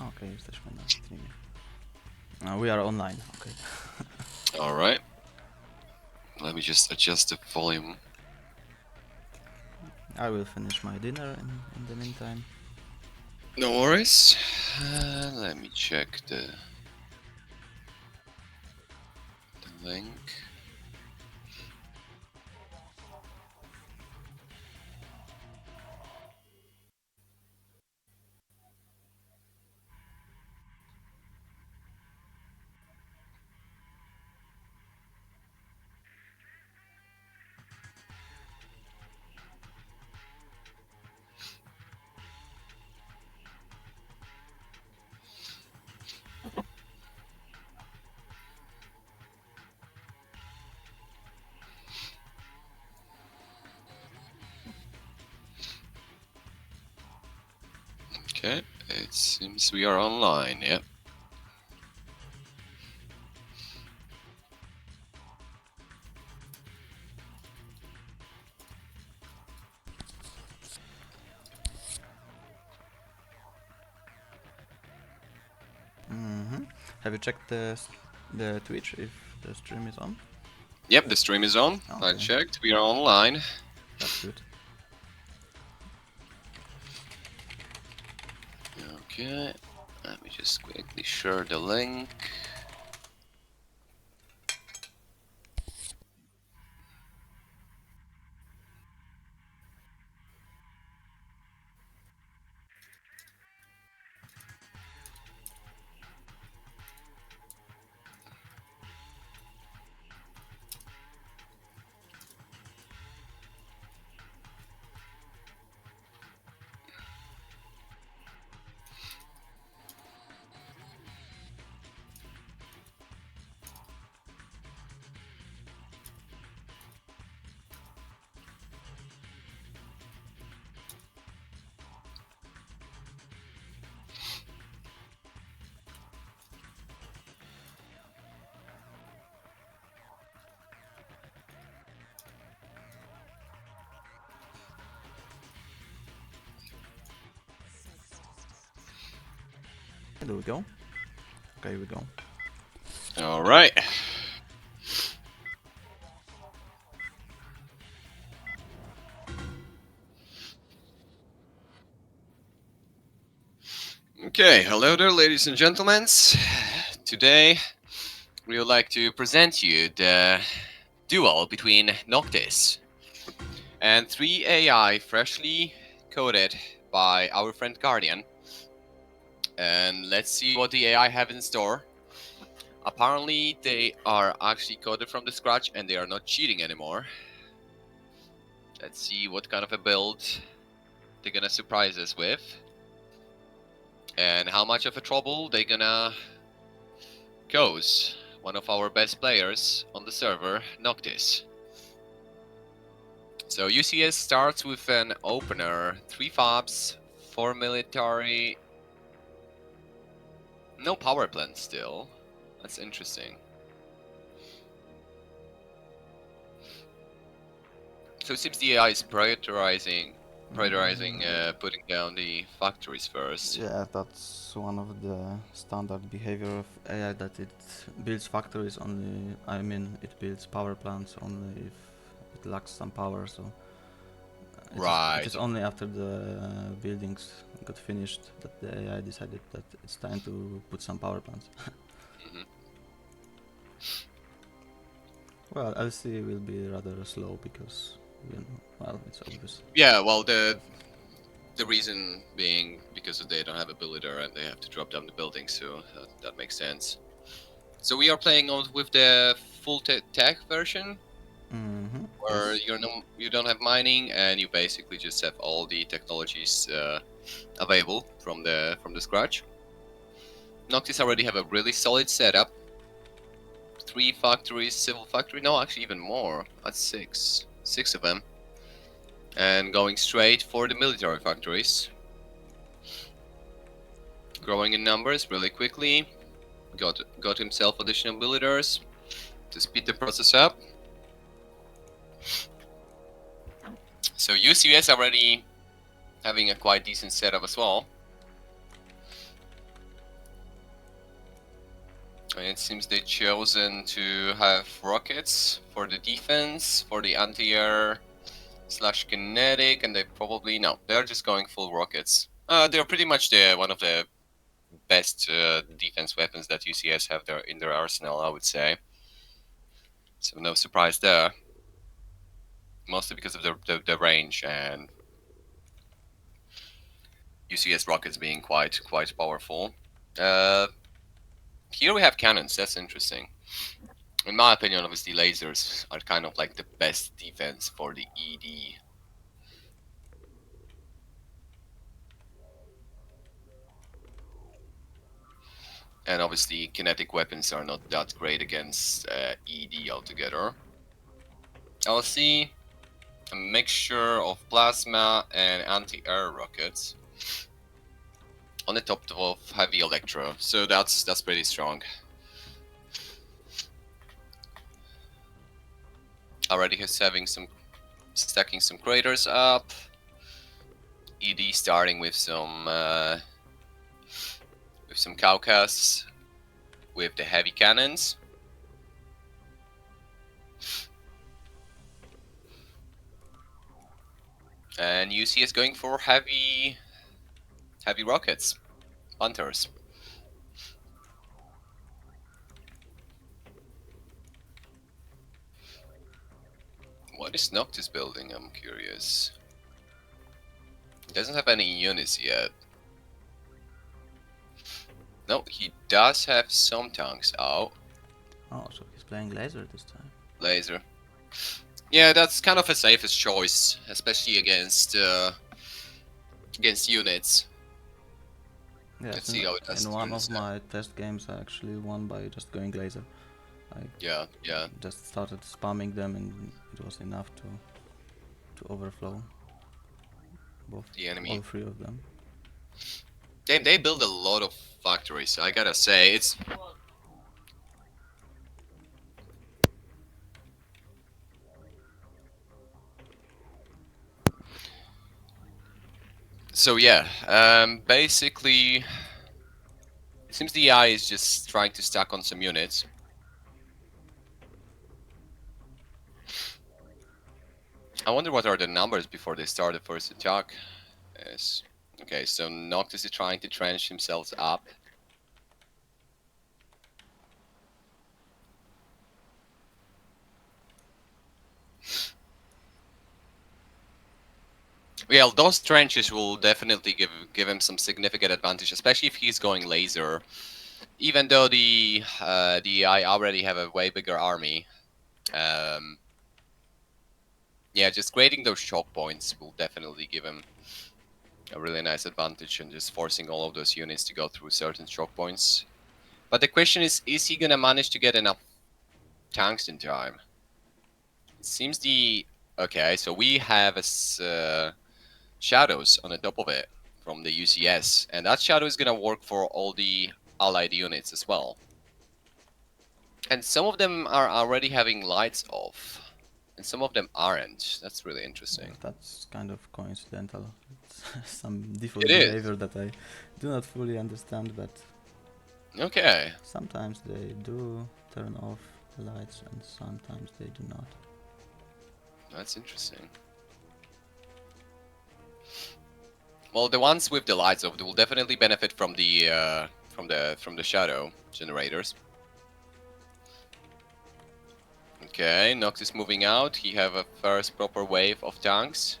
Okay, jesteśmy na streamie. We are online, okay. Alright. Let me just adjust the volume. I will finish my dinner in the meantime. No worries. Let me check the link. Okay, it seems we are online, yep. Have you checked the Twitch if the stream is on? Yep, the stream is on. I Okay. checked, we are online. That's good. Okay, let me just quickly share the link. There we go. Okay, we go. Alright. Okay, hello there, ladies and gentlemen. Today, we would like to present you the duel between Noctis and 3 AI freshly coded by our friend Guardian. And let's see what the AI have in store. Apparently, they are actually coded from the scratch and they are not cheating anymore. Let's see what kind of a build they're gonna surprise us with. And how much of a trouble they're gonna cause one of our best players on the server, Noctis. So UCS starts with an opener, 3 fobs, 4 military, no power plant still. That's interesting. So it seems the AI is prioritizing putting down the factories first. Yeah, that's one of the standard behavior of AI, that it builds factories only, I mean, it builds power plants only if it lacks some power, so it is Right. only after the buildings got finished that the AI decided that it's time to put some power plants. Mhm. Well, LC will be rather slow because, well, it's obvious. Yeah, well, the reason being because they don't have a builder and they have to drop down the building, so that makes sense. So we are playing on with the full tech version, where Yes. you don't have mining and you basically just have all the technologies available from the scratch. Noctis already have a really solid setup. 3 factories, civil factory, no, actually even more. That's 6 of them, and going straight for the military factories. Growing in numbers really quickly. Got himself additional builders to speed the process up. So UCS already having a quite decent setup as well. And it seems they've chosen to have rockets for the defense, for the anti-air slash kinetic, and they probably no, they're just going full rockets. They're pretty much one of the best defense weapons that UCS have in their arsenal, I would say. So no surprise there. Mostly because of the range and UCS rockets being quite powerful. Uh, Here we have cannons. That's interesting. In my opinion, obviously lasers are kind of like the best defense for the ED. And obviously kinetic weapons are not that great against ED altogether. I'll see a mixture of plasma and anti-air rockets on the top of heavy electro, so that's pretty strong. Already has stacking some craters up. ED starting with some cowcasts with the heavy cannons. And UC is going for heavy rockets, hunters. What is Noctis building? I'm curious. He doesn't have any units yet. No, he does have some tanks out. Oh, so he's playing laser this time. Laser. Yeah, that's kind of a safest choice, especially against units. Yes, Let's see how it does in to one of units. my test games I actually won by just going laser. I Yeah. just started spamming them and it was enough to overflow The enemy. all three of them. They build a lot of factories. I gotta say, it's so yeah. Basically, it seems the AI is just trying to stack on some units. I wonder what are the numbers before they start the first attack. Yes. Okay, so Noctis is trying to trench himself up. Well, those trenches will definitely give him some significant advantage, especially if he's going laser. Even though the I already have a way bigger army. Yeah, just creating those choke points will definitely give him a really nice advantage, and just forcing all of those units to go through certain choke points. But the question is he gonna manage to get enough tanks in time? It seems okay, so we have shadows on the top of it from the UCS, and that shadow is gonna work for all the allied units as well. And some of them are already having lights off, and some of them aren't. That's really interesting. That's kind of coincidental. It's some default It is. behavior that I do not fully understand, but Okay. sometimes they do turn off the lights and sometimes they do not. That's interesting. Well, the ones with the lights off will definitely benefit from the shadow generators. Okay, Nox is moving out. He have a first proper wave of tanks.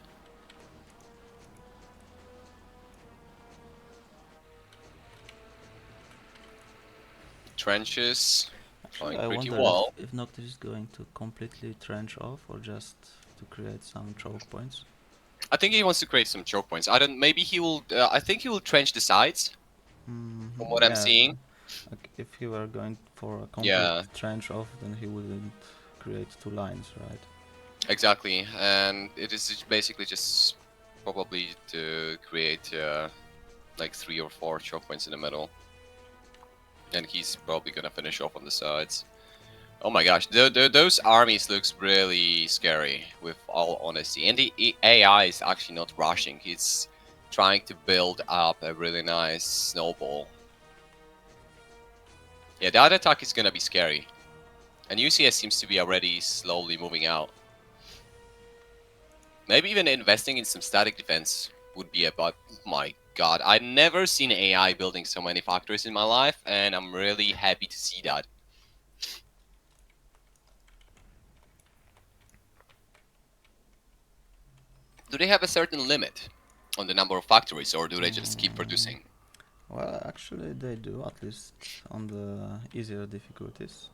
Trenches Actually, going I pretty wonder well. if Noctis is going to completely trench off or just to create some choke points. I think he wants to create some choke points. I don't. Maybe he will. I think he will trench the sides. From what I'm Yeah, seeing. like if he were going for a complete Yeah, trench off, then he wouldn't create two lines, right? exactly. And it is basically just probably to create like 3 or 4 choke points in the middle. And he's probably gonna finish off on the sides. Oh my gosh, those armies looks really scary, with all honesty. And the AI is actually not rushing. He's trying to build up a really nice snowball. Yeah, that attack is gonna be scary. And UCS seems to be already slowly moving out. Maybe even investing in some static defense would be about. My god, I've never seen AI building so many factories in my life, and I'm really happy to see that. Do they have a certain limit on the number of factories, or do they just keep producing? Well, actually, they do, at least on the easier difficulties.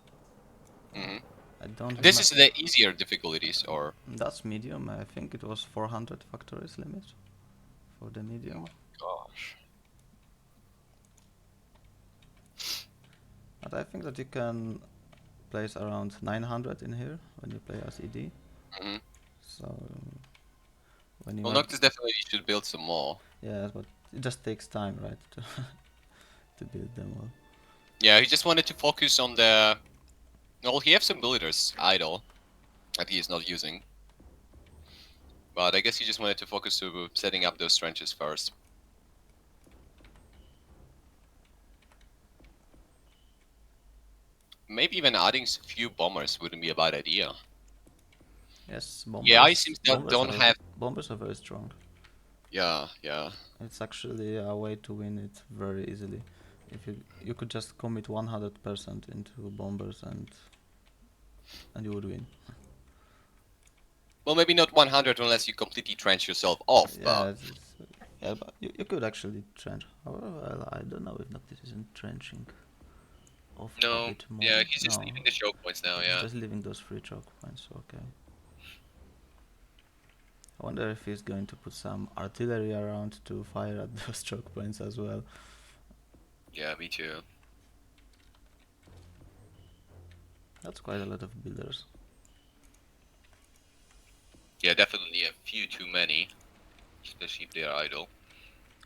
Hmm. I don't This remember. is the easier difficulties, or That's medium. I think it was 400 factories limit for the oh medium. my gosh. But I think that you can place around 900 in here when you play as ED. Hmm. So when you Well, are, Noctis definitely should build some more. yes, but it just takes time, right, to to build them all. Yeah, he just wanted to focus on the. Well, he has some builders idle that he is not using, but I guess he just wanted to focus to setting up those trenches first. Maybe even adding a few bombers wouldn't be a bad idea. Yes, Yeah, I seems that don't have. bombers are very strong. Yeah, yeah. It's actually a way to win it very easily. If you could just commit 100% into bombers and you would win. Well, maybe not 100 unless you completely trench yourself off, Yeah, but yeah, but you could actually trench. However, well, I don't know if Noctis isn't trenching off a no. bit more. Yeah, he's just No, leaving the choke points now. he's Yeah. just leaving those free choke points. Okay. I wonder if he's going to put some artillery around to fire at those choke points as well. Yeah, me too. That's quite a lot of builders. Yeah, definitely a few too many, especially if they are idle.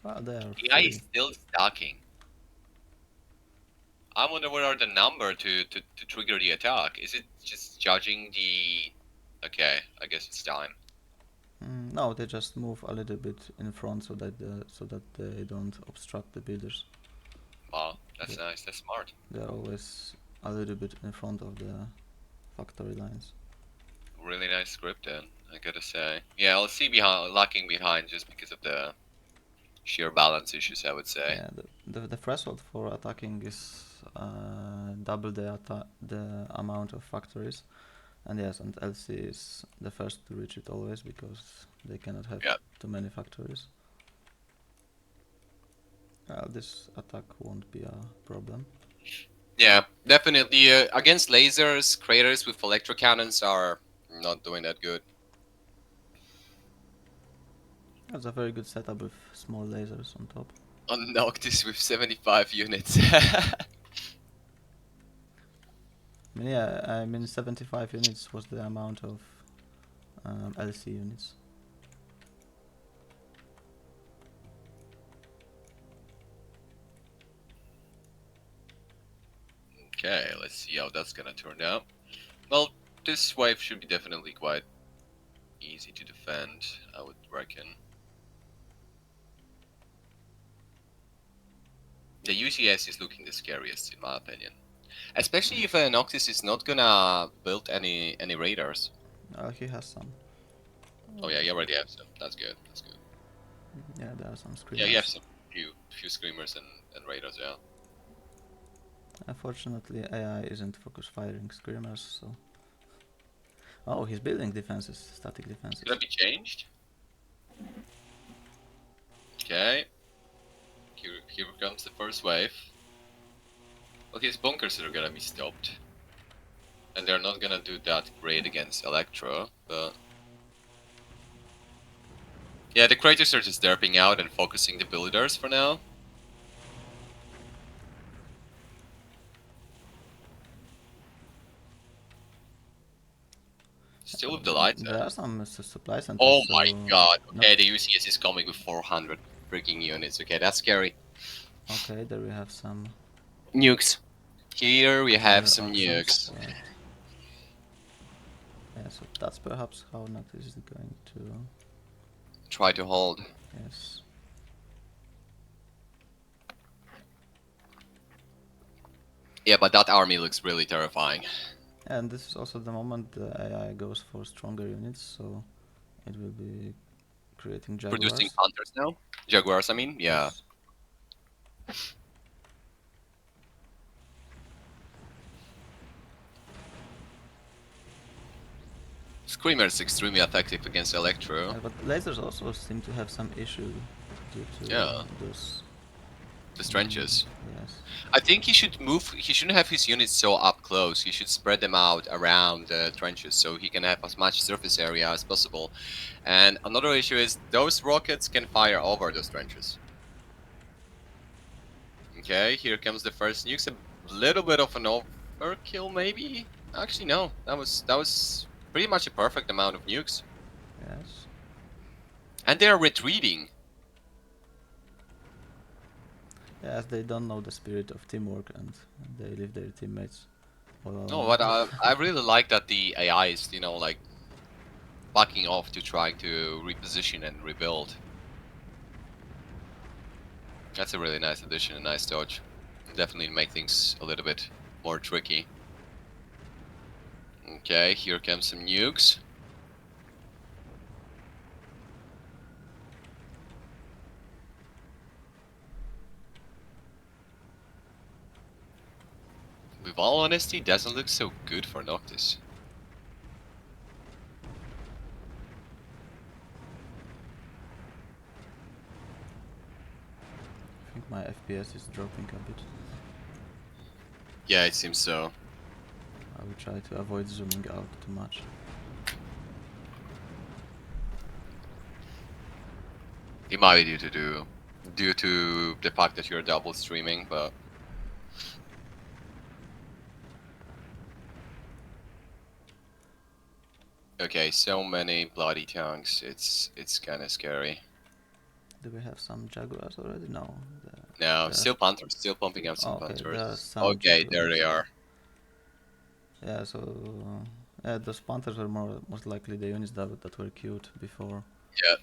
Well, they are AI is free. still stacking. I wonder what are the number to trigger the attack. Is it just judging the? Okay, I guess it's time. No, they just move a little bit in front so that they don't obstruct the builders. Wow, that's They, nice. That's smart. they're always a little bit in front of the factory lines. Really nice script, then I gotta say. Yeah, I'll see behind lacking behind just because of the sheer balance issues. I would say. Yeah, the threshold for attacking is double the amount of factories, and yes, and LC is the first to reach it always because they cannot have Yeah. too many factories. This attack won't be a problem. Yeah, definitely. Against lasers, craters with electro cannons are not doing that good. That's a very good setup with small lasers on top. On Noctis with 75 units. I mean, yeah, I mean 75 units was the amount of LC units. Okay, let's see how that's gonna turn out. Well, this wave should be definitely quite easy to defend, I would reckon. The UCS is looking the scariest, in my opinion. Especially if Noctis is not gonna build any radars. He has some. Oh yeah, you already have some. That's good. That's good. Yeah, there are some Yeah, you have screamers. some few screamers and radars. Yeah. Unfortunately, AI isn't focus firing screamers, so. Oh, he's building defenses, static It's gonna defenses. be changed. Okay. Here comes the first wave. Well, his bunkers are gonna be stopped. And they're not gonna do that great against Electro, but... Yeah, the craters are just derping out and focusing the builders for now. Still with the lights, There eh? are some supply centers, Oh my so. god, Not. okay, the UCS is coming with 400 freaking units, okay, that's scary. Okay, there we have some Nukes. Here we have fire some options, nukes. but. Yeah, so that's perhaps how Noctis is going to. Try to hold. Yes. Yeah, but that army looks really terrifying. And this is also the moment the AI goes for stronger units, so it will be creating Producing jaguars. Panthers now? Jaguars, I mean? Yeah. Yes. Screamer is extremely effective against Electro. But lasers also seem to have some issue due to Yeah, those. the trenches. Yes. I think he should move. He shouldn't have his units so up close. He should spread them out around the trenches so he can have as much surface area as possible. And another issue is those rockets can fire over those trenches. Okay, here comes the first nukes. A little bit of an overkill, maybe. Actually, no. That was pretty much a perfect amount of nukes. Yes. And they are retreating. Yes, they don't know the spirit of teamwork and they leave their teammates all No, alone. but I really like that the AI is, like backing off to trying to reposition and rebuild. That's a really nice addition, a nice dodge. Definitely make things a little bit more tricky. Okay, here comes some nukes. With all honesty, doesn't look so good for Noctis. I think my FPS is dropping a bit. Yeah, it seems so. I will try to avoid zooming out too much. It might be due to the fact that you're double streaming, but okay, so many bloody tanks. It's kind of scary. Do we have some jaguars already? No. No, There still Panthers, still pumping out some okay, there are Panthers. some Okay, there they jaguars. are. Yeah, so those panthers were most likely the units that were queued before Yeah.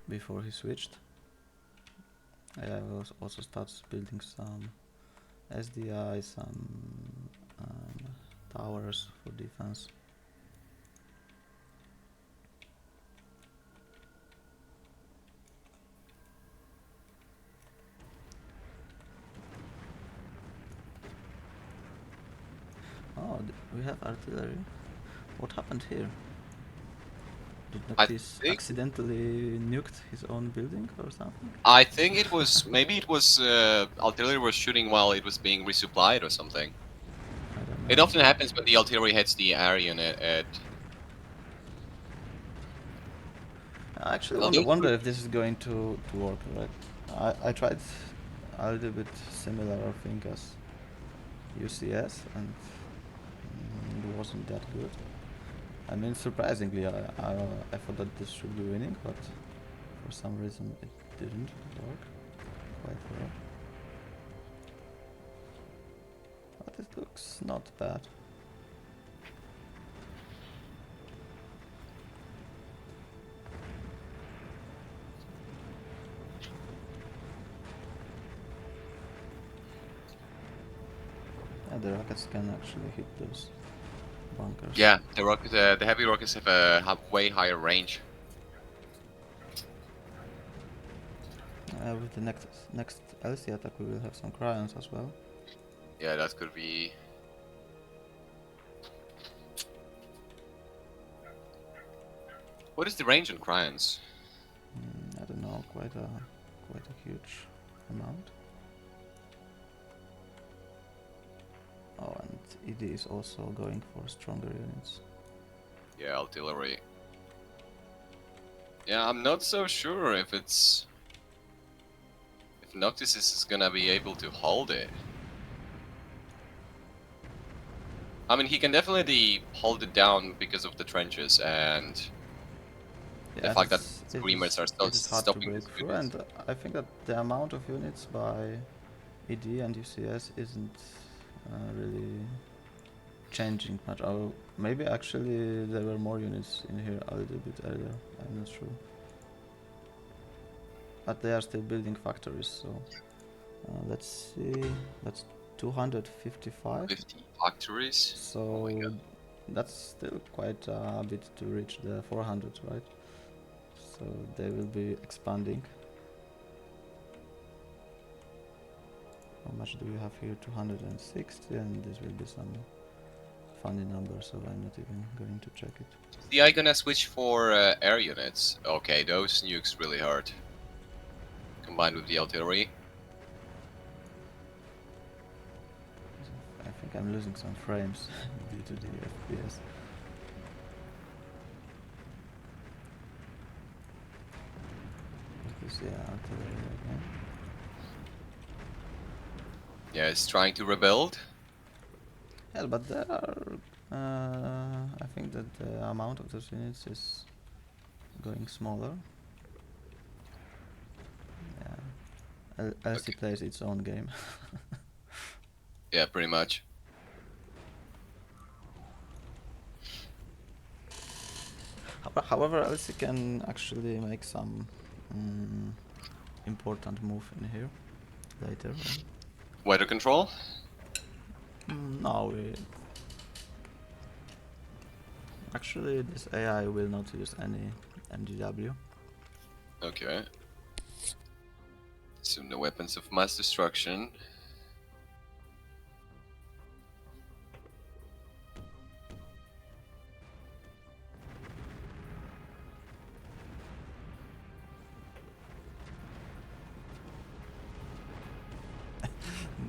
before he switched. I will also start building some SDI, some towers for defense. Oh, we have artillery. What happened here? Did I Noctis think accidentally nuked his own building or something? I think it was maybe it was artillery was shooting while it was being resupplied or something. I don't It know. often happens when the artillery hits the air unit. I actually Well, wonder if this is going to work, right? I tried a little bit similar thing as UCS and it wasn't that good. I mean, surprisingly, I thought that this should be winning, but for some reason it didn't work quite well. But it looks not bad. Yeah, the rockets can actually hit those bunkers. yeah, the heavy rockets have way higher range. With the next LC attack, we will have some cryons as well. Yeah, that could be. What is the range on Cryons? I don't know, quite a huge amount. Oh, and ED is also going for stronger units. Yeah, artillery. Yeah, I'm not so sure if Noctis is gonna be able to hold it. I mean, he can definitely hold it down because of the trenches and the Yes, fact that it screamers are still it is hard to stopping break his through, units. and I think that the amount of units by ED and UCS isn't really changing much. Oh, maybe actually there were more units in here a little bit earlier. I'm not sure, but they are still building factories, so Let's see. That's 255. 50 factories. Oh my So god. that's still quite a bit to reach the 400, right? So they will be expanding. How much do we have here? 260, and this will be some funny number, so I'm not even going to check it. Is the eye gonna switch for air units? Okay, those nukes really hurt. Combined with the artillery. I think I'm losing some frames due to the FPS. This, yeah, artillery again. Yeah, it's trying to rebuild. Yeah, but there are. I think that the amount of those units is going smaller. Yeah, LC Okay. plays its own game. Yeah, pretty much. However, LC can actually make some important move in here later on. Weather control? No, actually this AI will not use any MGW. Okay. So no weapons of mass destruction.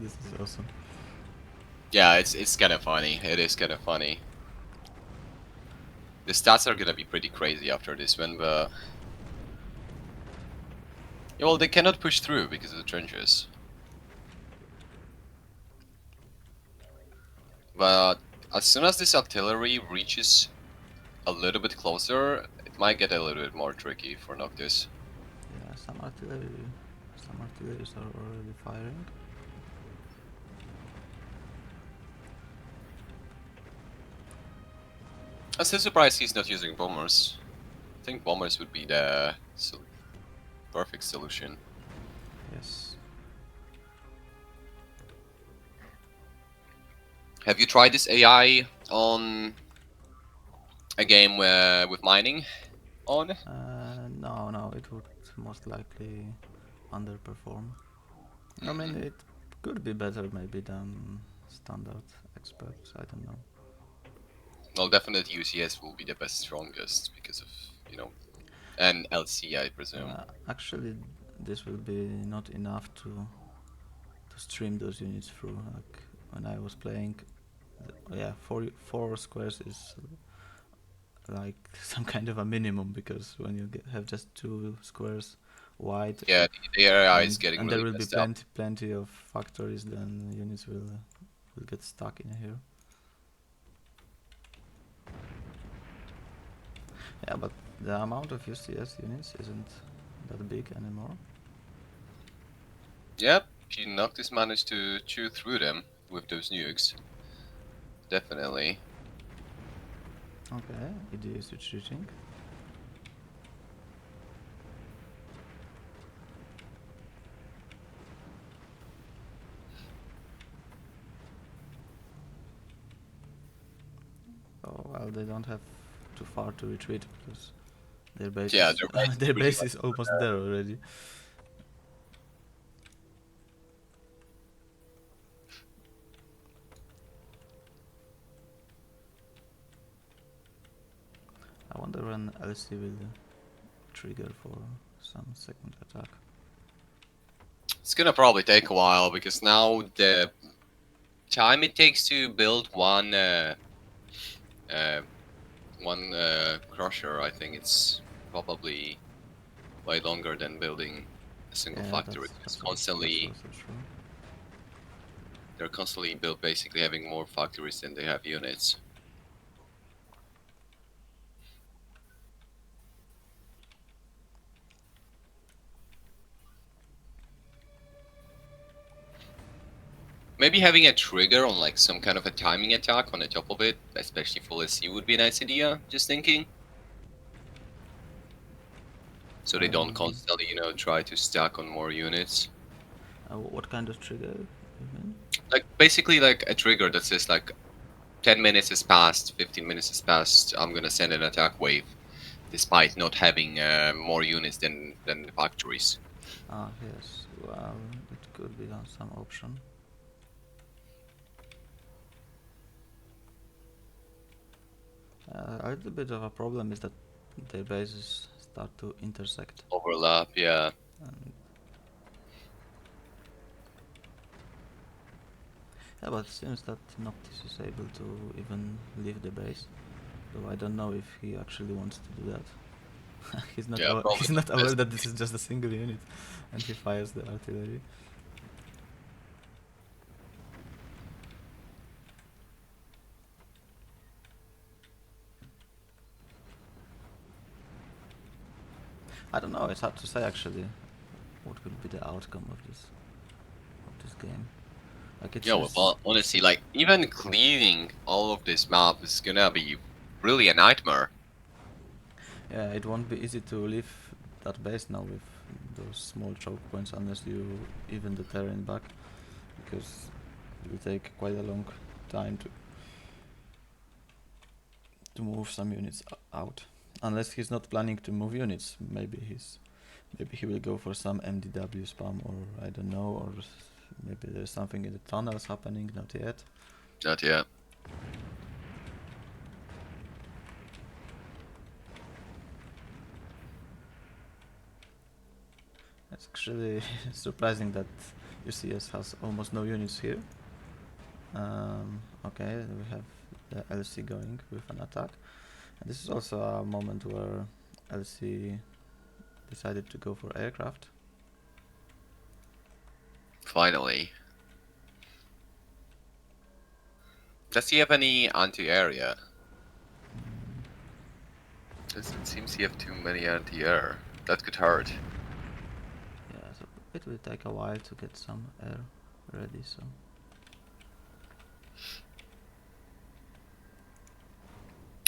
This is awesome. Yeah, it's kind of funny. It is kind of funny. The stats are gonna be pretty crazy after this one, but yeah, well, they cannot push through because of the trenches. But as soon as this artillery reaches a little bit closer, it might get a little bit more tricky for Noctis. Yeah, some artilleries are already firing. I'm still surprised he's not using bombers. I think bombers would be the perfect solution. Yes. Have you tried this AI on a game with mining on? No, it would most likely underperform. I mean, Mm. it could be better maybe than standard experts. I don't know. Well, definitely UCS will be the best, strongest because of, you know, and LC, I presume. Actually, this will be not enough to stream those units through. Like when I was playing, yeah, four squares is like some kind of a minimum, because when you have just two squares wide, Yeah, the AI is and getting there really will be messed up. plenty of factories, then units will get stuck in here. Yeah, but the amount of UCS units isn't that big anymore. Yep, Noctis managed to chew through them with those nukes. Definitely. Okay, ED is retreating. Oh well, they don't have too far to retreat, because their base Yeah, is their base is their pretty base much is almost there already. I wonder when LC will trigger for some second attack. It's gonna probably take a while because now the time it takes to build uh, one crusher, I think it's probably way longer than building a single Yeah, factory. It's that's constantly also true. they're constantly built, basically having more factories than they have units. Maybe having a trigger on like some kind of a timing attack on the top of it, especially for SC, would be a nice idea. Just thinking, so they don't Um, constantly, try to stack on more units. What kind of trigger? You mean? Like basically like a trigger that says like 10 minutes has passed, 15 minutes has passed. I'm gonna send an attack wave, despite not having more units than the factories. Ah, yes. Well, it could be some option. A little bit of a problem is that their bases start to intersect. Overlap, yeah. And yeah, but it seems that Noctis is able to even leave the base. Though I don't know if he actually wants to do that. He's not Yeah, probably he's not not the aware best. that this is just a single unit, and he fires the artillery. I don't know. It's hard to say actually. What could be the outcome of this game? Like it Yeah, says, well, honestly, like even cleaning all of this map is gonna be really a nightmare. yeah, it won't be easy to leave that base now with those small choke points unless you even the terrain back, because it will take quite a long time to move some units out. Unless he's not planning to move units, maybe he will go for some MDW spam, or I don't know, or maybe there's something in the tunnels happening, not yet. Not yet. It's actually surprising that UCS has almost no units here. Okay, we have the LC going with an attack. And this is also a moment where LC decided to go for aircraft. Finally. Does he have any anti-air yet? Doesn't seem to have too many anti-air. That could hurt. Yeah, so it will take a while to get some air ready, so...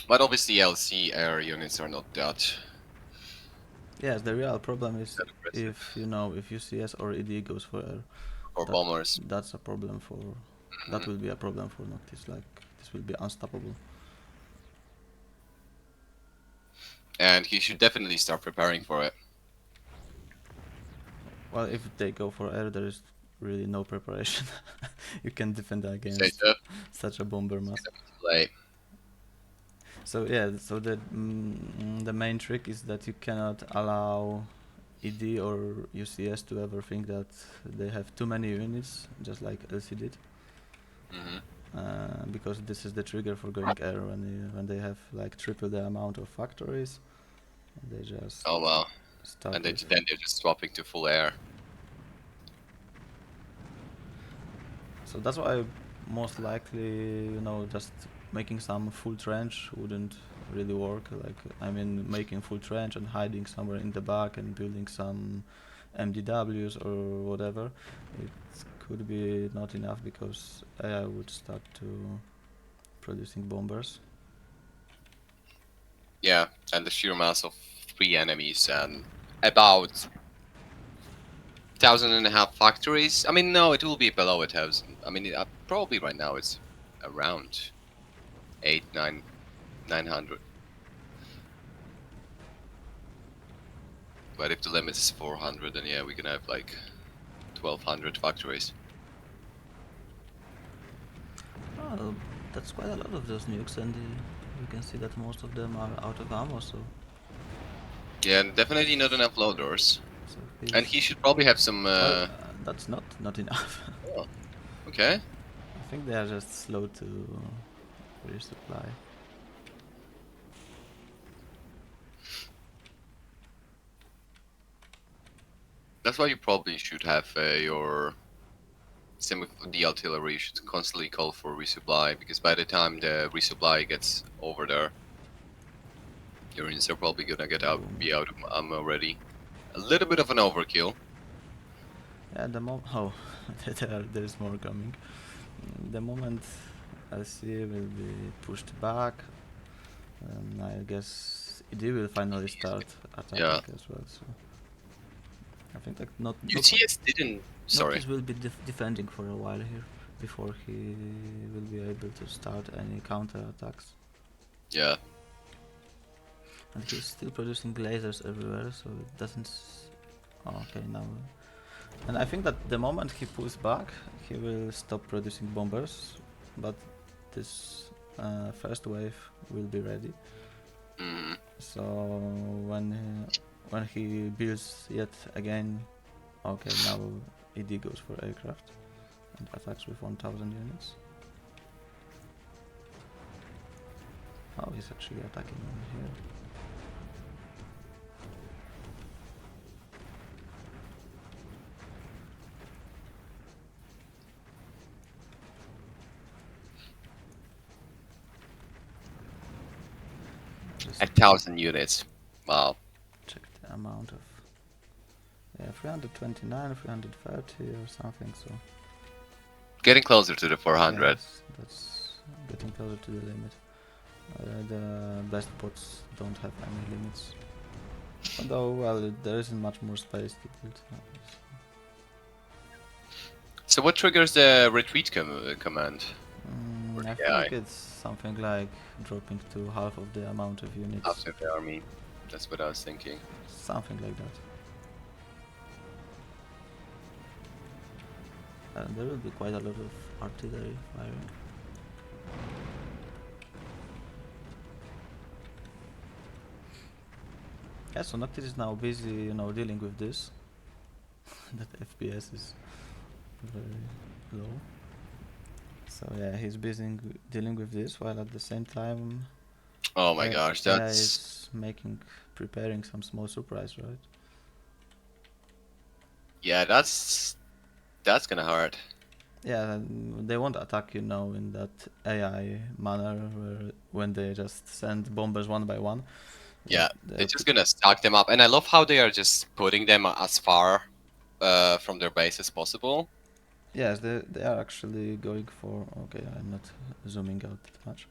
But obviously LC air units are not that Yes, the real problem is impressive. if, if UCS or ED goes for air, Or that bombers. that's a problem for... That Mhm. will be a problem for Noctis, like, this will be unstoppable. And he should definitely start preparing for it. Well, if they go for air, there is really no preparation. You can defend Say against so. such a bomber It's mass. gonna be too late. So yeah, so the main trick is that you cannot allow ED or UCS to ever think that they have too many units, just like LC did, Hmm. because this is the trigger for going air when they have like triple the amount of factories, and they just Oh well. start And with. then they're just swapping to full air. So that's why most likely, just making some full trench wouldn't really work. Like, I mean, making full trench and hiding somewhere in the back and building some MDWs or whatever, it could be not enough because AI would start to producing bombers. Yeah, and the sheer mass of 3 enemies and about 1,500 factories. I mean, no, it will be below 1,000. I mean, probably right now it's around 8, 9, 900. But if the limit is 400, then yeah, we can have like 1,200 factories. Oh, that's quite a lot of those nukes, and you can see that most of them are out of ammo. Yeah, and definitely not enough loaders. So And he's he should probably have some. well. That's not enough. Oh, okay. I think they are just slow to resupply. That's why you probably should have your same with the artillery. You should constantly call for resupply because by the time the resupply gets over there, your units are probably gonna be out of ammo already. A little bit of an overkill. Yeah, oh, there's more coming. The moment LC will be pushed back, I guess ED will finally start Yeah. attacking as well. So I think like not UTS didn't. Sorry. Noctis will be defending for a while here before he will be able to start any counter attacks. Yeah. And he's still producing lasers everywhere, so it doesn't. Oh, okay, now. And I think that the moment he pulls back, he will stop producing bombers, but this first wave will be ready. Mm. So when he builds yet again, okay, now ED goes for aircraft and attacks with 1000 units. Oh, he's actually attacking on here. Just 1,000 units. Wow. check the amount of 329, 330 or something. So Getting closer to the 400. yes, that's getting closer to the limit. The best bots don't have any limits. Although, well, there isn't much more space to build. So what triggers the retreat command? I think it's something like dropping to half of the amount of units. After the army. That's what I was thinking. Something like that. There will be quite a lot of artillery firing. Yeah, so Noctis is now busy, dealing with this. That FPS is very low. So yeah, he's busy dealing with this, while at the same time, Oh my gosh, that's is preparing some small surprise, right? yeah, that's gonna hurt. Yeah, they won't attack you now in that AI manner when they just send bombers one by one. Yeah, they're just gonna stack them up, and I love how they are just putting them as far from their base as possible. Yes, they are actually going for. Okay, I'm not zooming out that much.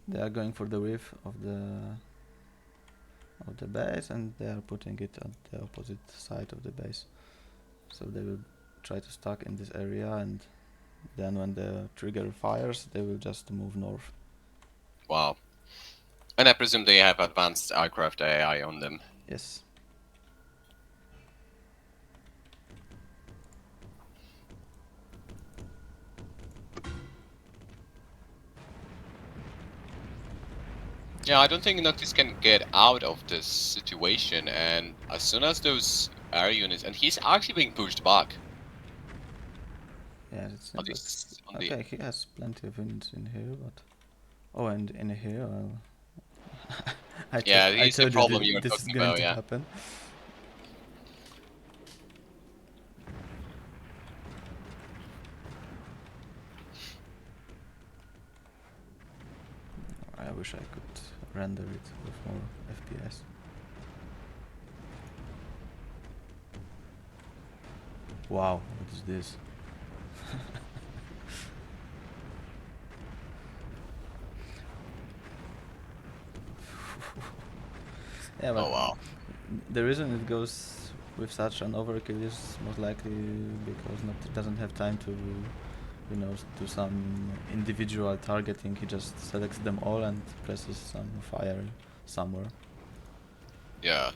They are going for the width of the base, and they are putting it at the opposite side of the base. So they will try to stack in this area, and then when the trigger fires, they will just move north. Wow. And I presume they have advanced aircraft AI on them. Yes. Yeah, I don't think Noctis can get out of this situation, and as soon as those air units, and he's actually being pushed back. Yeah, it At seems like. least on the Okay, he has plenty of units in here, but. Oh, and in here, well. yeah, I he's the told you problem you were this is talking going about. to Yeah. happen. I wish I could render it with more FPS. Wow, what is this? Yeah, but Oh wow. the reason it goes with such an overkill is most likely because it doesn't have time to, do some individual targeting. He just selects them all and presses some fire somewhere. Yeah.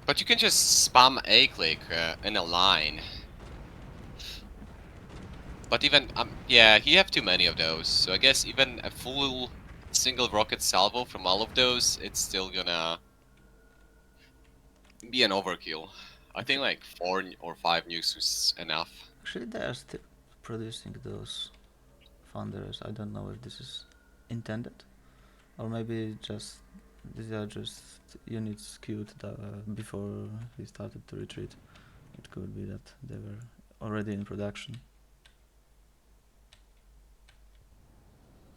But you can just spam A click in a line. But even yeah, you have too many of those. So I guess even a full single rocket salvo from all of those, it's still gonna be an overkill. I think like 4 or 5 nukes is enough. Actually, they are still producing those thunderers. I don't know if this is intended, or maybe just these are just units queued before he started to retreat. It could be that they were already in production.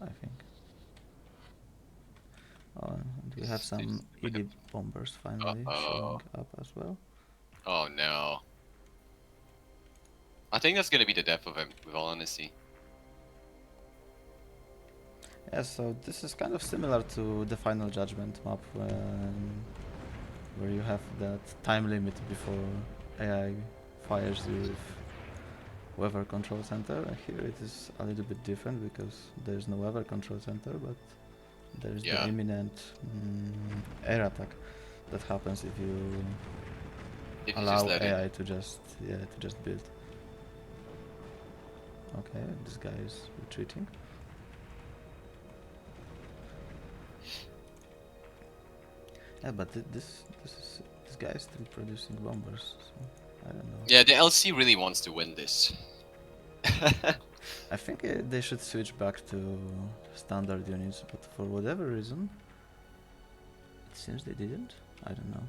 I think. And we have some ED bombers finally showing up as well. Oh no. I think that's gonna be the death of him, with all honesty. Yeah, so this is kind of similar to the Final Judgment map where you have that time limit before AI fires you with weather control center. And here it is a little bit different because there's no weather control center, but there's the Yeah. imminent air attack that happens if you If you allow just let it. AI to just build. Okay, this guy is retreating. Yeah, but this guy is still producing bombers, so I don't know. Yeah, the LC really wants to win this. I think they should switch back to standard units, but for whatever reason, it seems they didn't. I don't know.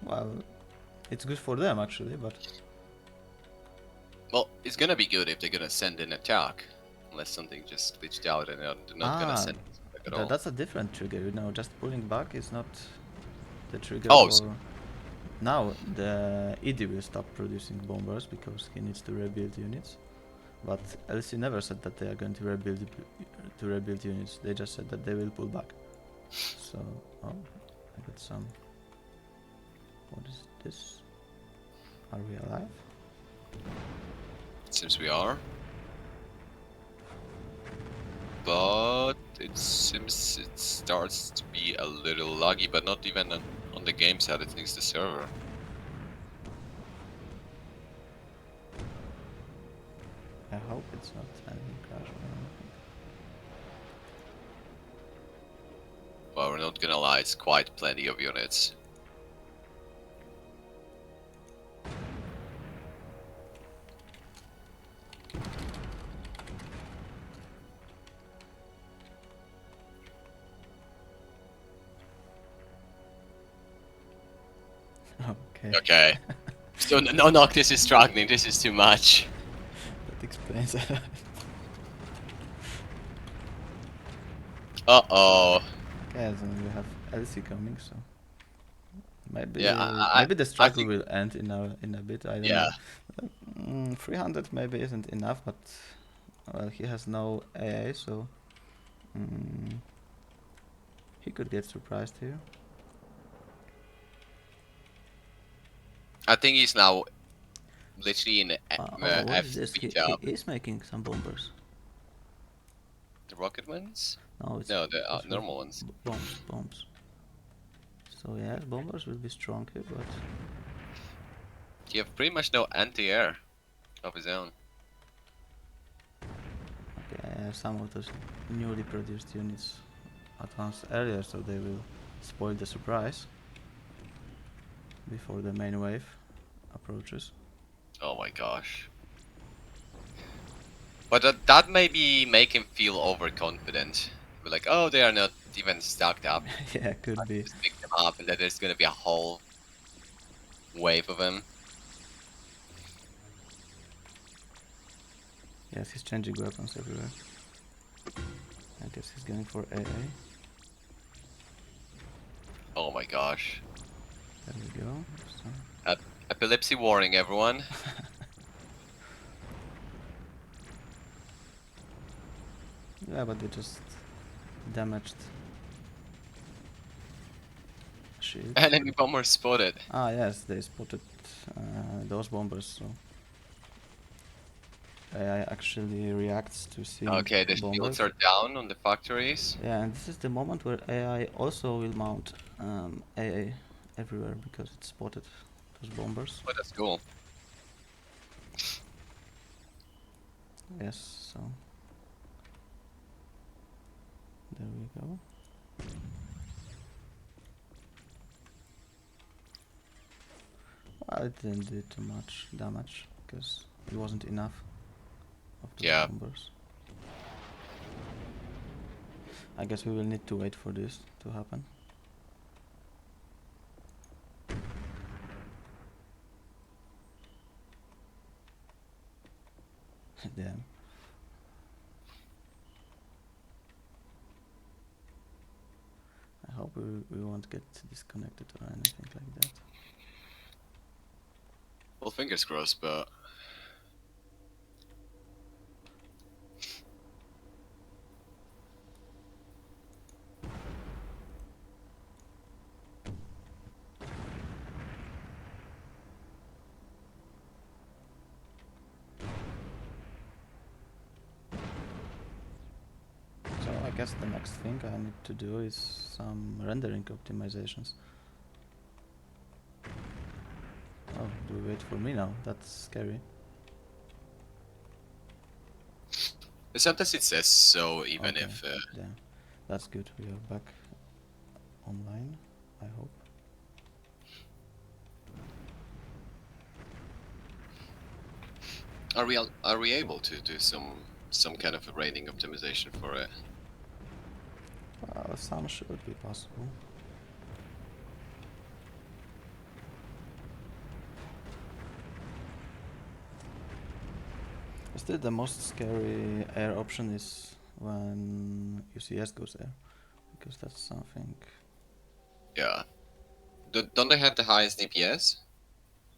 Well, it's good for them actually, but Well, it's gonna be good if they're gonna send an attack. Unless something just glitched out and they're not gonna send it back at all. that's a different trigger. You know, just pulling back is not the trigger Oh, for. Now the ED will stop producing bombers because he needs to rebuild units. But LC never said that they are going to rebuild units. They just said that they will pull back. So, oh, I got some. What is this? Are we alive? it seems we are. But it seems it starts to be a little laggy, but not even on the game side, I think it's the server. I hope it's not anything crash or anything. Well, we're not gonna lie, it's quite plenty of units. Okay. Okay. So no Noctis is struggling, this is too much. That explains it. Uh-oh. Okay, then we have LC coming, so maybe Yeah, maybe the I struggle think, will end in a bit. I don't yeah. know. 300 maybe isn't enough, but well, he has no AA, so he could get surprised here. I think he's now literally in the Oh, what is this? FP He tab. is making some bombers. The rocket ones? No, it's No, the those were normal ones. bombs. So yeah, bombers will be strong here, but You have pretty much no anti-air of his own. okay, some of those newly produced units advanced earlier, so they will spoil the surprise before the main wave approaches. Oh my gosh. But that maybe make him feel overconfident. Be like, oh, they are not even stacked up. Yeah, could I be. just pick them up, and then there's gonna be a whole wave of them. Yes, he's changing weapons everywhere. I guess he's going for AA. Oh my gosh. There we go. So Epilepsy warning, everyone. yeah, but they just damaged shield. Enemy bomber spotted. Ah, yes, they spotted those bombers, so AI actually reacts to seeing Okay, the bombers. shields are down on the factories. Yeah, and this is the moment where AI also will mount AA everywhere because it spotted those bombers. Oh, that's cool. Yes, so there we go. Well, it didn't do too much damage because it wasn't enough of those Yeah. bombers. I guess we will need to wait for this to happen. Damn. I hope we won't get disconnected or anything like that. Well, fingers crossed, but guess the next thing I need to do is some rendering optimizations. Oh, do we wait for me now? That's scary. Sometimes it says so, even Okay. if. Yeah, that's good. We are back online, I hope. Are we able to do some kind of a rating optimization for it? Some should be possible. Still, the most scary air option is when UCS goes air, because that's something Yeah. Don't they have the highest DPS?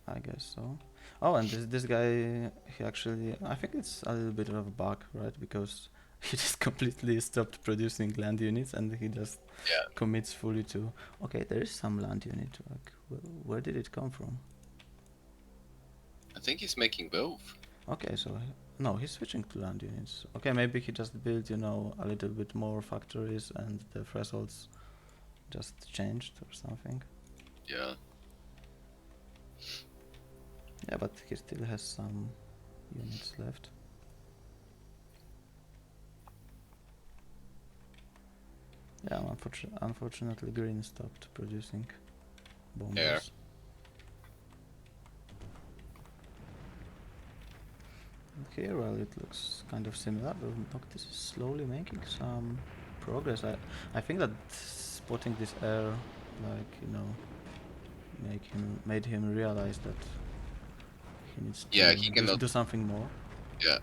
I guess so. Oh, and this guy, he actually, I think it's a little bit of a bug, right? Because he just completely stopped producing land units and he just Yeah. commits fully to, okay, there is some land unit. Like, where did it come from? I think he's making both. Okay, so no, he's switching to land units. Okay, maybe he just built, you know, a little bit more factories and the thresholds just changed or something. Yeah. Yeah, but he still has some units left. Yeah, unfortunately, green stopped producing bombers. And here, well, it looks kind of similar. Noctis is slowly making some progress. I think that spotting this air, like, you know, made him realize that he needs Yeah, to he cannot. do something more. Yeah.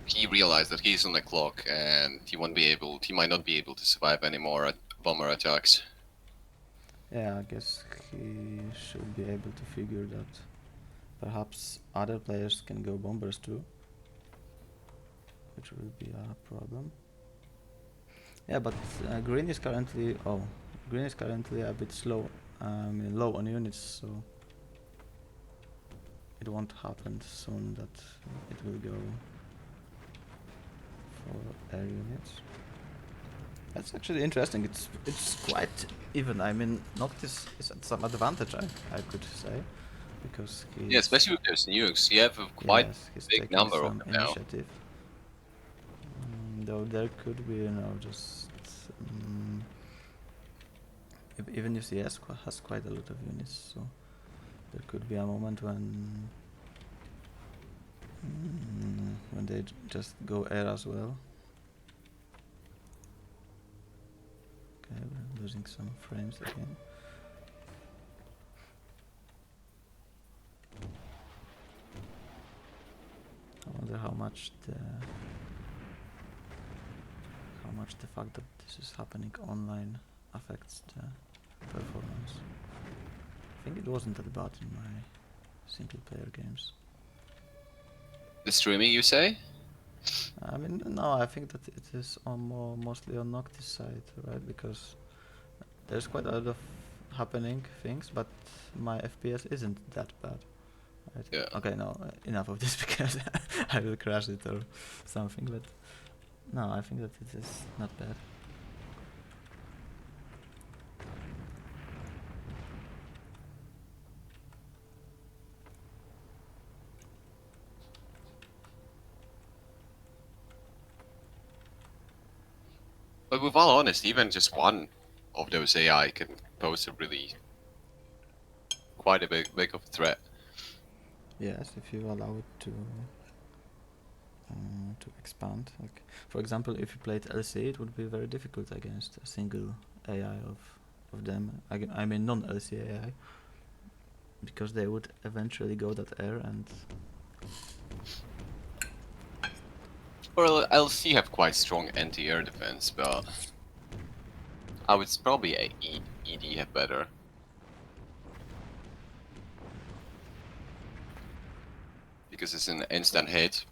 He realized that he's on the clock and he won't be able. He might not be able to survive any more bomber attacks. Yeah, I guess he should be able to figure that perhaps other players can go bombers too, which will be a problem. Yeah, but green is currently a bit slow, low on units, so it won't happen soon that it will go for air units. That's actually interesting. It's quite even. I mean, Noctis is at some advantage, I could say, because Yeah, he's, especially with those nukes. You have a quite yes, he's big taking number of some them now. initiative. Though there could be, you know, just even if CS has quite a lot of units, so there could be a moment when they just go air as well. Okay, we're losing some frames again. I wonder how much the fact that this is happening online affects the performance. I think it wasn't that bad in my single player games. The streaming, you say? I mean, no, I think that it is mostly on Noctis side, right? Because there's quite a lot of happening things, but my FPS isn't that bad. Right? Yeah. Okay, no, enough of this because I will crash it or something, but no, I think that it is not bad. But with all honesty, even just one of those AI can pose a really quite a big of a threat. Yes, if you allow it to expand. Like, for example, if you played LC, it would be very difficult against a single AI of them. I mean non-LC AI, because they would eventually go that air and. Well, LC have quite strong anti-air defense, but I would probably ED have better. Because it's an instant hit.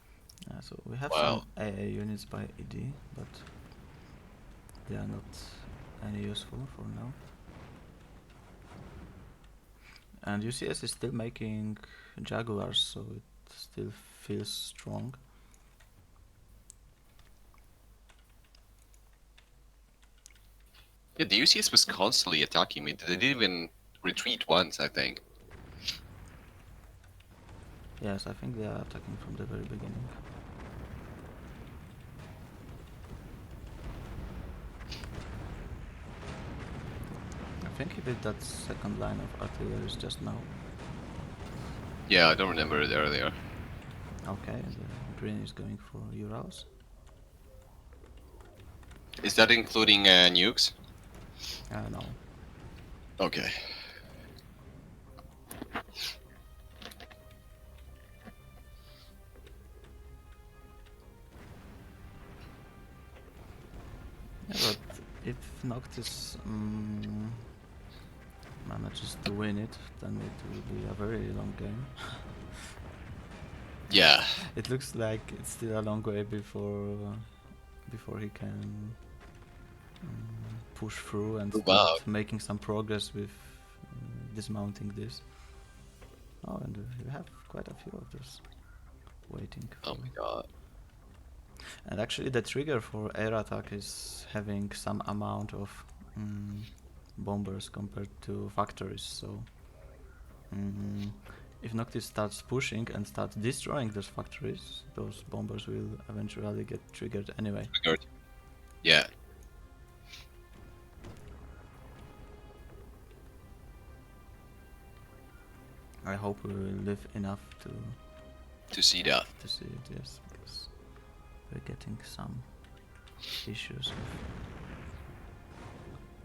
So we have Well, some AA units by ED, but they are not any useful for now. And UCS is still making Jaguars, so it still feels strong. Yeah, the UCS was constantly attacking me. They didn't even retreat once, I think. Yes, I think they are attacking from the very beginning. I think he did that second line of artillery just now. Yeah, I don't remember it earlier. Okay, the green is going for Urals. Is that including nukes? No. Okay. Yeah, but if Noctis manages to win it, then it will be a very long game. Yeah. It looks like it's still a long way before he can push through and Move start out. making some progress with dismounting this. Oh, and we have quite a few of those waiting. Oh my god. And actually, the trigger for air attack is having some amount of bombers compared to factories. So, if Noctis starts pushing and starts destroying those factories, those bombers will eventually get triggered anyway. Triggered. Yeah. I hope we will live enough To see that. to see it, yes, because we're getting some issues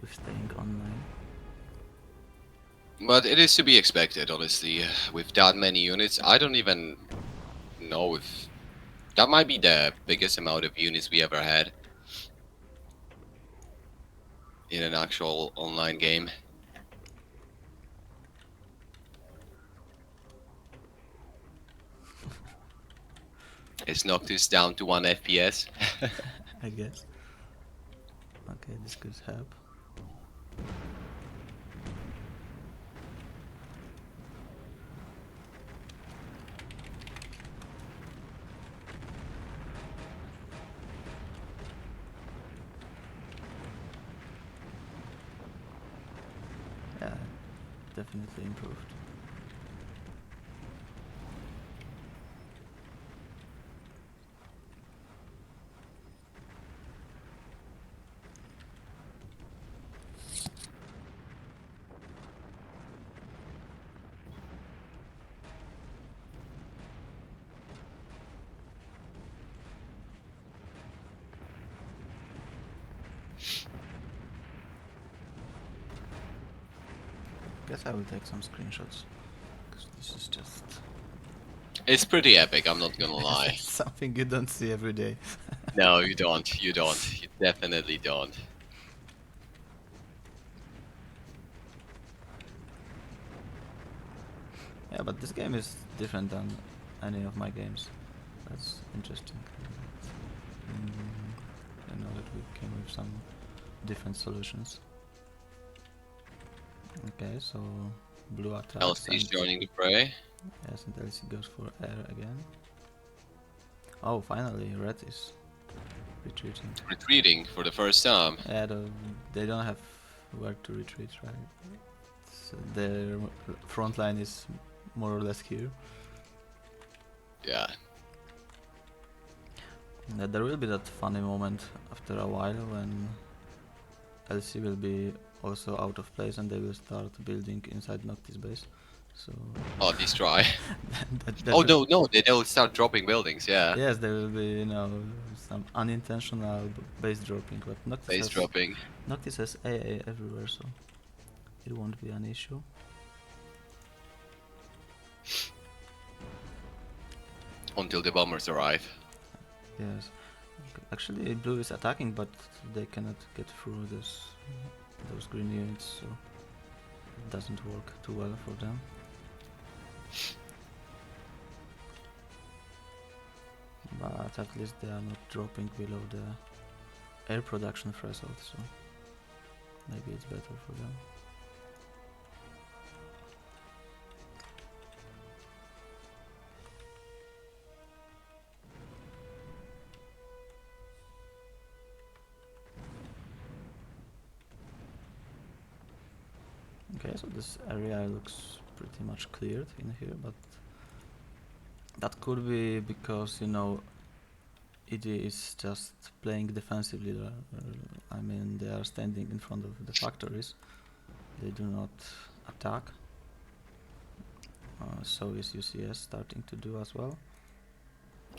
with staying online. But it is to be expected, honestly. With that many units, I don't even know if that might be the biggest amount of units we ever had in an actual online game. Is Noctis down to 1 FPS? I guess. Okay, this could help. Yeah, definitely improved. Guess I will take some screenshots, because this is just It's pretty epic, I'm not gonna lie. something you don't see every day. No, you don't. You don't. You definitely don't. Yeah, but this game is different than any of my games. That's interesting. I know that we came with some different solutions. Okay, so blue attacks LC is and joining the fray. yes, and LC goes for air again. Oh, finally, red is retreating. Retreating for the first time. Yeah, they don't have where to retreat, right? So their front line is more or less here. Yeah. There will be that funny moment after a while when LC will be also out of place and they will start building inside Noctis base. So Oh, destroy. that Oh, will, no, they'll start dropping buildings, yeah. yes, there will be some unintentional base dropping, but Base dropping. Noctis has AA everywhere, so it won't be an issue. Until the bombers arrive. Yes, actually blue is attacking, but they cannot get through those green units, so it doesn't work too well for them. But at least they are not dropping below the air production threshold, so maybe it's better for them. Okay, so this area looks pretty much cleared in here, but that could be because, you know, ED is just playing defensively. I mean, they are standing in front of the factories. They do not attack. So is UCS starting to do as well.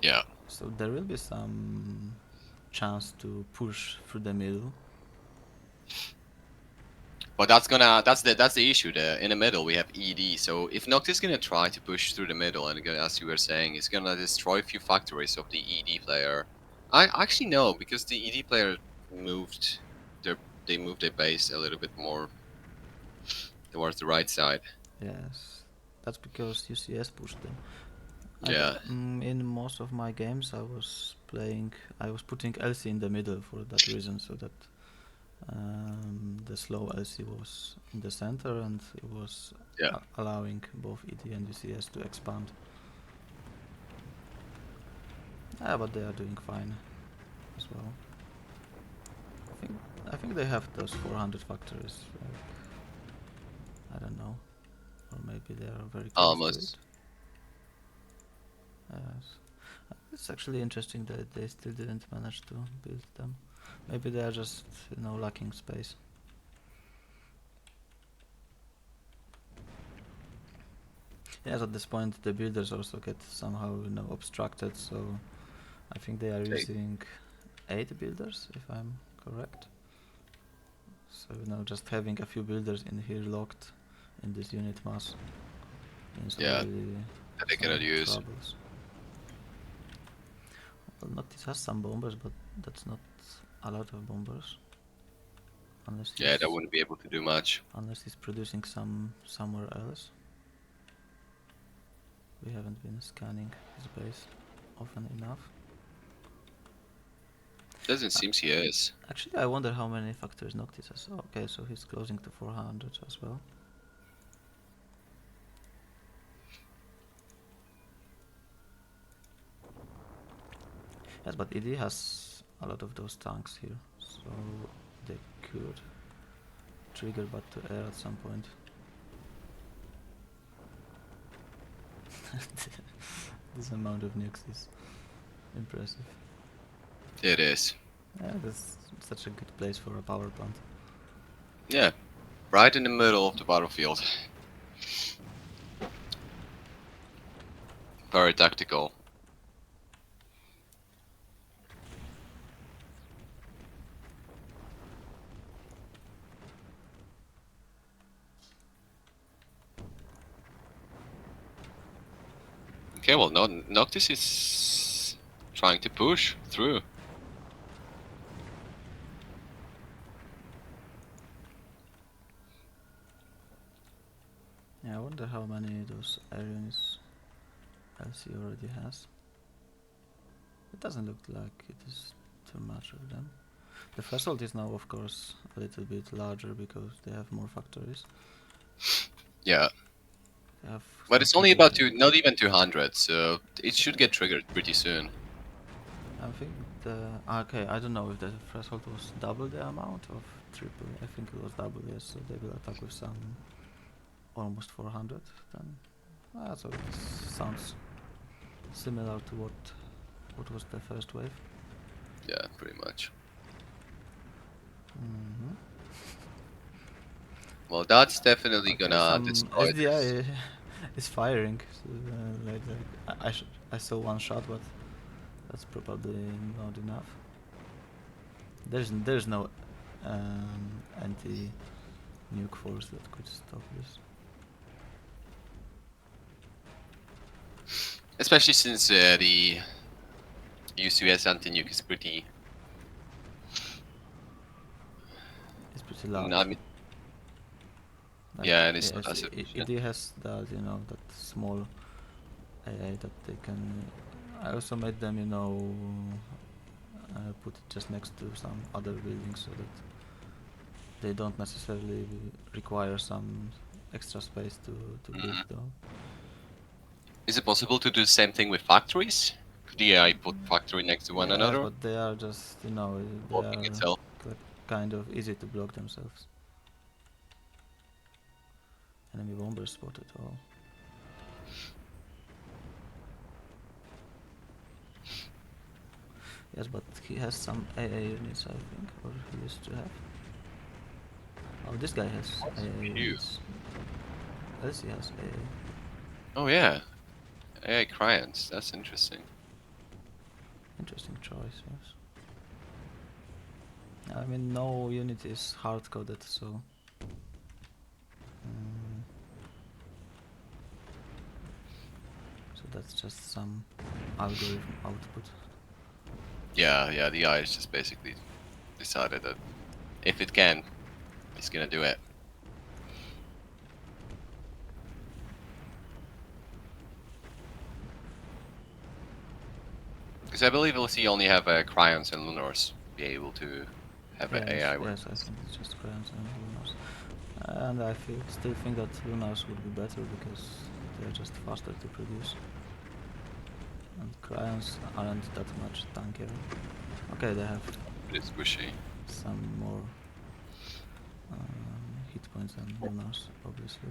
Yeah. So there will be some chance to push through the middle. But that's the issue. In the middle we have ED. So if Noctis is gonna try to push through the middle, and as you were saying, it's gonna destroy a few factories of the ED player. I actually know, because the ED player moved they moved their base a little bit more towards the right side. Yes, that's because UCS pushed them. Yeah. In most of my games, I was putting LC in the middle for that reason, so that the slow LC was in the center and it was Yeah. allowing both ED and UCS to expand. Yeah, but they are doing fine as well. I think they have those 400 factories. Like, I don't know, or maybe they are very close to it. Almost. Yes. It's actually interesting that they still didn't manage to build them. Maybe they are just, you know, lacking space. Yes, at this point the builders also get somehow, you know, obstructed, so I think they are Okay. using 8 builders, if I'm correct. So, you know, just having a few builders in here locked in this unit mass means Yeah. already That they cannot some use. troubles. Well, Noctis has some bombers, but that's not a lot of bombers. Yeah, that wouldn't be able to do much. Unless he's producing some somewhere else. We haven't been scanning his base often enough. Doesn't seem he is. Actually, I wonder how many factories Noctis has. Oh, okay, so he's closing to 400 as well. Yes, but ED has a lot of those tanks here, so they could trigger back to air at some point. This amount of nukes is impressive. It is. Yeah, that's such a good place for a power plant. Yeah. Right in the middle of the battlefield. Very tactical. Okay, well, Noctis is trying to push through. Yeah, I wonder how many those Arians LC already has. It doesn't look like it is too much of them. The threshold is now, of course, a little bit larger because they have more factories. Yeah. They have But it's only about not even 200, so it should get triggered pretty soon. I think okay, I don't know if the threshold was double the amount of triple. I think it was double, yes, so they will attack with some almost 400 then. So it sounds similar to what was the first wave. Yeah, pretty much. Well, that's definitely Okay, gonna some destroy this. SDI is firing. So, I saw one shot, but that's probably not enough. There's no anti-nuke force that could stop this. Especially since the UCS anti-nuke is pretty... It's pretty large. I mean, Like, yeah, and it's yes, not as it efficient. has that, you know, that small AA that they can. I also made them, you know, put it just next to some other buildings so that they don't necessarily require some extra space to build though. Is it possible to do the same thing with factories? Could the AI put factory next to one Yes, another? but they are just, you know, they Blocking are itself? kind of easy to block themselves. enemy bomber spotted. Oh. Yes, but he has some AA units, I think, or he used to have. Oh, this guy has AA Phew. units. Yes, he has AA. Oh yeah, AI Cryans. That's interesting. Interesting choice, yes. I mean, no unit is hard-coded, so... so that's just some algorithm output. Yeah. The AI is just basically decided that if it can, it's gonna do it. Because I believe LC only have Cryons and Lunars be able to have an Yes, AI yes, I weapons. think it's just crayons and lunars. And I still think that lunars would be better because they're just faster to produce. And crayons aren't that much tankier. Okay, they have But it's squishy. some more hit points than lunars, obviously,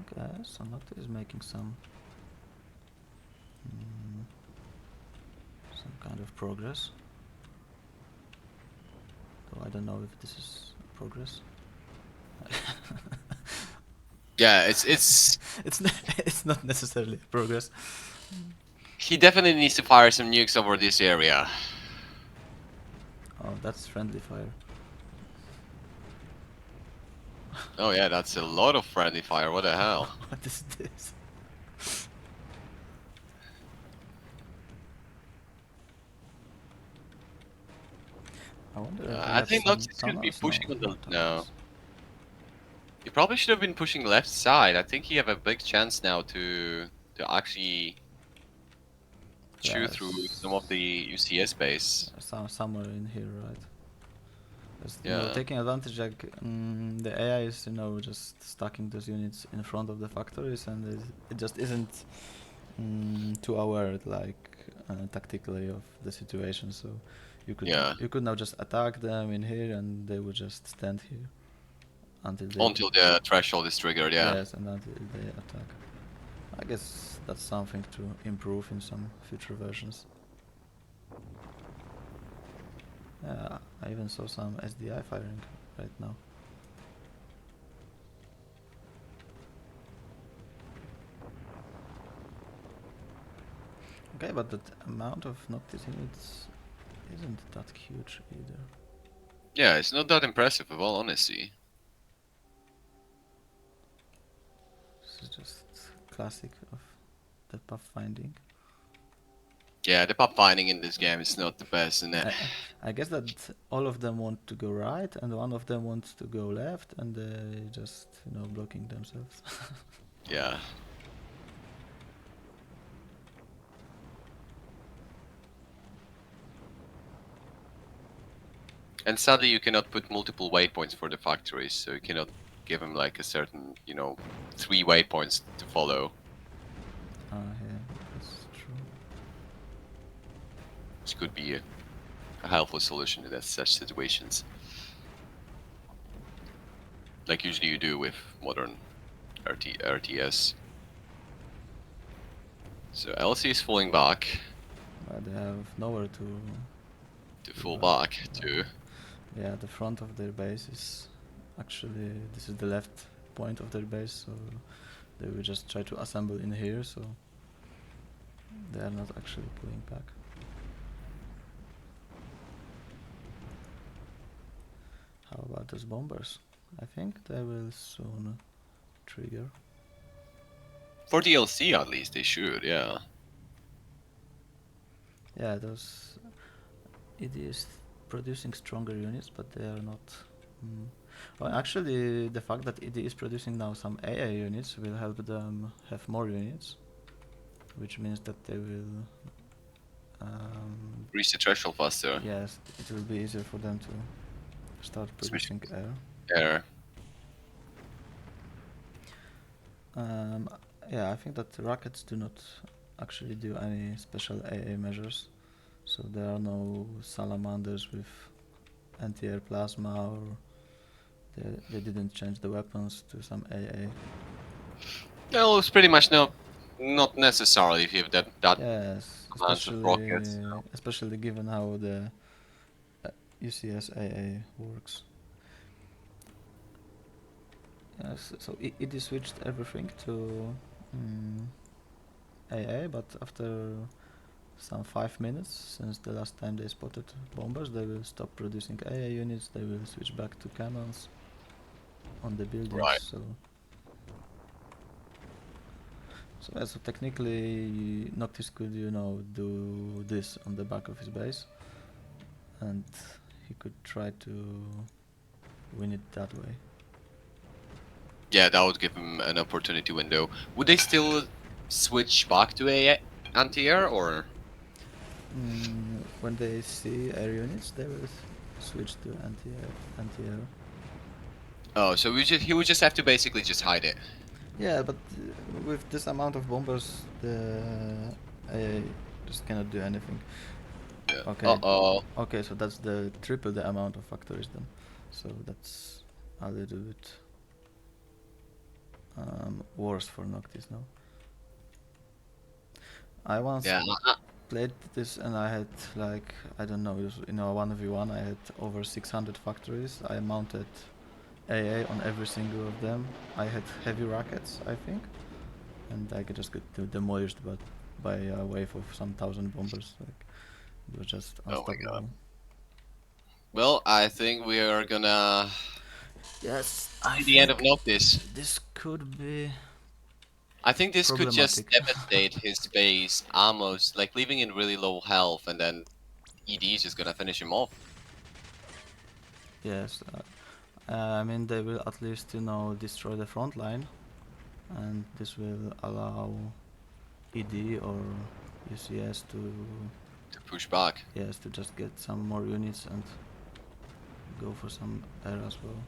but... okay, so Noctis is making some kind of progress. Though I don't know if this is progress. Yeah, it's it's not necessarily progress. he definitely needs to fire some nukes over this area. Oh, that's friendly fire. Oh yeah, that's a lot of friendly fire. What the hell? What is this? I wonder if they I have think some Noctis could be tunnels. No, pushing on no the no. tunnels. He probably should have been pushing left side. I think he have a big chance now to actually chew through some of Yes, the UCS base. somewhere in here, right? Just, Yeah. taking advantage, like the AI is, just stacking those units in front of the factories, and it just isn't too aware, like tactically, of the situation. So Yeah. you could now just attack them in here, and they would just stand here until they Until the threshold is triggered, yeah. yes, and until they attack. I guess that's something to improve in some future versions. Yeah, I even saw some SDI firing right now. Okay, but the amount of Noctis units isn't that huge either. Yeah, it's not that impressive of all honesty. This is just classic of the pathfinding. Yeah, the pop finding in this game is not the best, isn't it? I guess that all of them want to go right, and one of them wants to go left, and they just, blocking themselves. Yeah. And sadly, you cannot put multiple waypoints for the factories, so you cannot give them like a certain, 3 waypoints to follow. Yeah, that's true. Which could be a helpful solution to such situations. Like usually you do with modern RTS. So LC is falling back But they have nowhere to fall back to. Yeah, the front of their base is actually, this is the left point of their base, so they will just try to assemble in here, so they are not actually pulling back. How about those bombers? I think they will soon trigger. For DLC at least, they should, yeah. Yeah, those... it is producing stronger units, but they are not... Well, actually, the fact that it is producing now some AA units will help them have more units, which means that they will... Reach the threshold faster. yes, it will be easier for them to start producing air. There. Yeah, I think that rockets do not actually do any special AA measures, so there are no salamanders with anti-air plasma or They didn't change the weapons to some AA. Well, it's pretty much not necessarily if you have that Yes, amount of rockets. especially given how the UCS AA works. Yes, so it switched everything to AA, but after some 5 minutes since the last time they spotted bombers, they will stop producing AA units. They will switch back to cannons on the buildings. Right. So technically, Noctis could, do this on the back of his base, and he could try to win it that way. Yeah, that would give him an opportunity window. Would they still switch back to a anti-air or? When they see air units, they will switch to anti-air. Oh, so he would just have to basically just hide it. Yeah, but with this amount of bombers, the AA just cannot do anything. Yeah. Okay. Uh-oh. Okay, so that's the triple the amount of factories then. So that's a little bit worse for Noctis now. I once Yeah. played this and I had like, I don't know, 1v1 I had over 600 factories. I mounted AA on every single of them. I had heavy rockets, I think, and I could just get demolished by a wave of some 1,000 bombers. Like, it was just Oh my unstoppable. god. Well, I think we are gonna Yes, see the end of Noctis. this could be I think this could just problematic. devastate his base almost, like leaving in really low health, and then ED is just gonna finish him off. Yes, I mean they will at least destroy the front line, and this will allow ED or UCS To push back. to just get some more units and go for some air as well.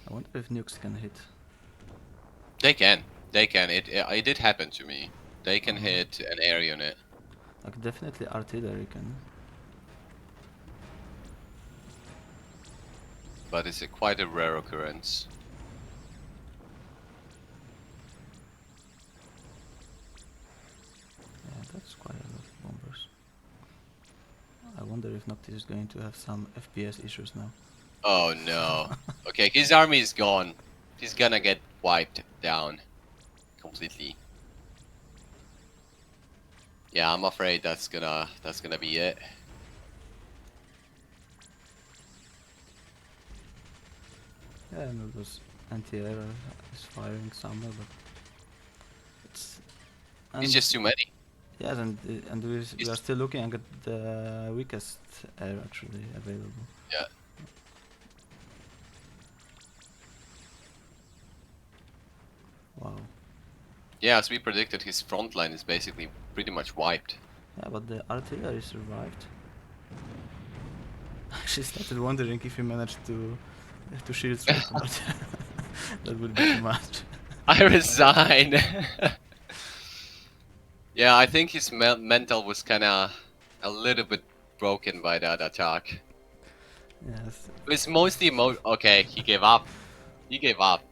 I wonder if nukes can hit. They can. They can. It did happen to me. They can hit an air unit. Like definitely artillery can. But it's quite a rare occurrence. Yeah, that's quite a lot of bombers. I wonder if Noctis is going to have some FPS issues now. Oh no. Okay, his army is gone. He's gonna get wiped down completely. Yeah, I'm afraid that's gonna be it. Yeah, and those anti-air is firing somewhere, but it's It's just too many. yes, and we are still looking at the weakest air actually available. Yeah. Wow. Yeah, as we predicted, his front line is basically pretty much wiped. Yeah, but the artillery survived. I actually started wondering if he managed to shield strike from artillery. That would be too much. I resign. Yeah, I think his mental was kind of a little bit broken by that attack. Yes. It's mostly okay, he gave up. He gave up.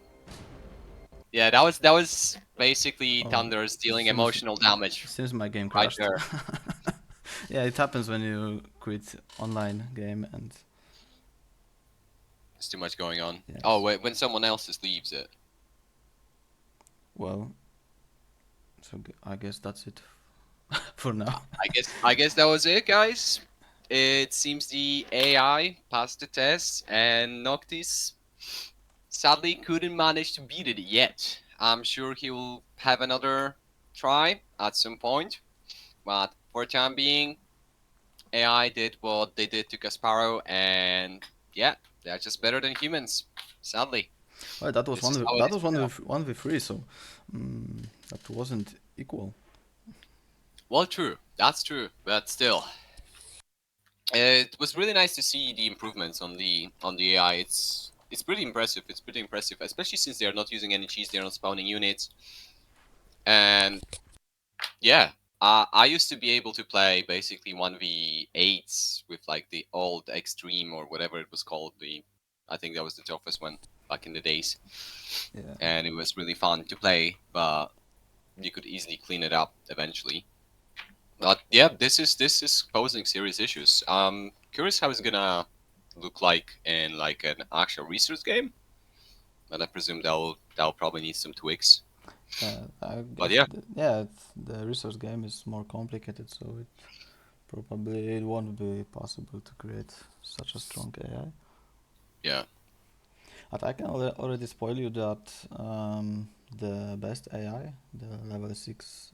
Yeah, that was basically Oh, Thunder's dealing emotional damage Seems my game right crashed. there. Yeah, it happens when you quit online game and There's too much going on. yes. Oh wait, when someone else just leaves it. Well, so I guess that's it for now. I guess that was it, guys. It seems the AI passed the test, and Noctis sadly couldn't manage to beat it yet. I'm sure he will have another try at some point, but for the time being, AI did what they did to Gasparo, and yeah, they're just better than humans. Sadly, Well, that was this is how it that is was now. 1v3, so that wasn't equal. Well, true. That's true, but still. It was really nice to see the improvements on the AI. It's pretty impressive. It's pretty impressive, especially since they are not using any cheese. They are not spawning units, and yeah. I used to be able to play basically 1v8s with like the old Extreme or whatever it was called. I think that was the toughest one back in the days, Yeah. and it was really fun to play. But you could easily clean it up eventually. But yeah, this is posing serious issues. Curious how it's gonna look like in like an actual research game, but I presume that'll probably need some tweaks. Yeah, I But guess yeah, the resource game is more complicated, so it won't be possible to create such a strong AI. yeah. But I can already spoil you that the best AI, the level 6,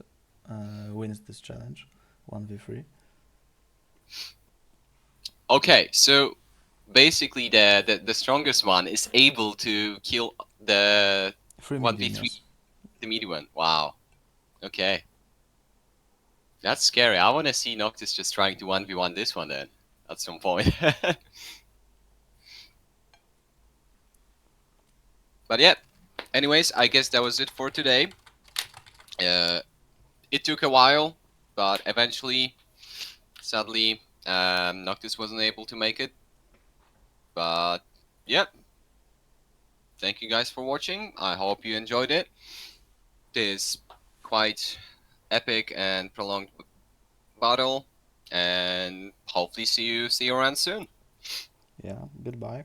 wins this challenge, 1v3. Okay, so basically the strongest one is able to kill the 3 medium, 1v3, yes. the medium one. Wow. Okay, that's scary. I want to see Noctis just trying to 1v1 this one then at some point. But yeah. Anyways, I guess that was it for today. Uh, it took a while, but eventually, sadly, Noctis wasn't able to make it. But yeah, thank you guys for watching. I hope you enjoyed it. This quite epic and prolonged battle, and hopefully see you around soon. Yeah, goodbye.